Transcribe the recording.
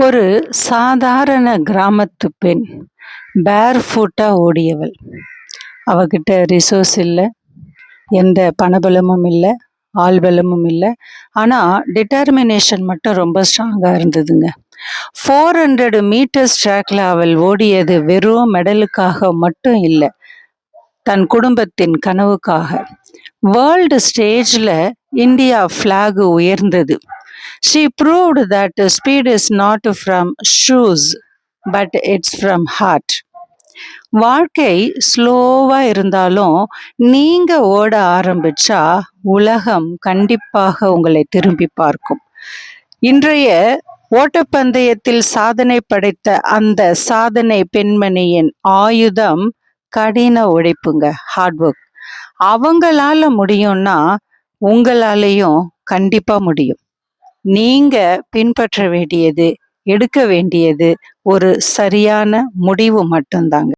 ஒரு சாதாரண கிராமத்து பெண் பேர்ஃபுட்டா ஓடியவள். அவகிட்ட ரிசோர்ஸ் இல்ல, எந்த பணபலமும் இல்ல, ஆள்பலமும் இல்ல. ஆனா டிட்டர்மினேஷன் மட்டும் ரொம்ப ஸ்ட்ராங்கா இருந்ததுங்க. 400 மீட்டர்ஸ் ட்ராக்ல அவள் ஓடியது வெறும் மெடலுக்காக மட்டும் இல்ல, தன் குடும்பத்தின் கனவுக்காக. வேர்ல்டு ஸ்டேஜ்ல இந்தியா ஃபிளாக் உயர்ந்தது. She proved that speed is not from shoes, but it's from heart. வாழ்க்கை ஸ்லோவா இருந்தாலும் நீங்க ஓட ஆரம்பிச்சா உலகம் கண்டிப்பாக உங்களை திரும்பி பார்க்கும். இன்றைய ஓட்டப்பந்தயத்தில் சாதனை படைத்த அந்த சாதனை பெண்மணியின் ஆயுதம் கடின உழைப்புங்க, ஹார்ட் ஒர்க். அவங்களால முடியும்னா உங்களாலையும் கண்டிப்பா முடியும். நீங்க பின்பற்ற வேண்டியது, எடுக்க வேண்டியது ஒரு சரியான முடிவு மட்டும்தாங்க.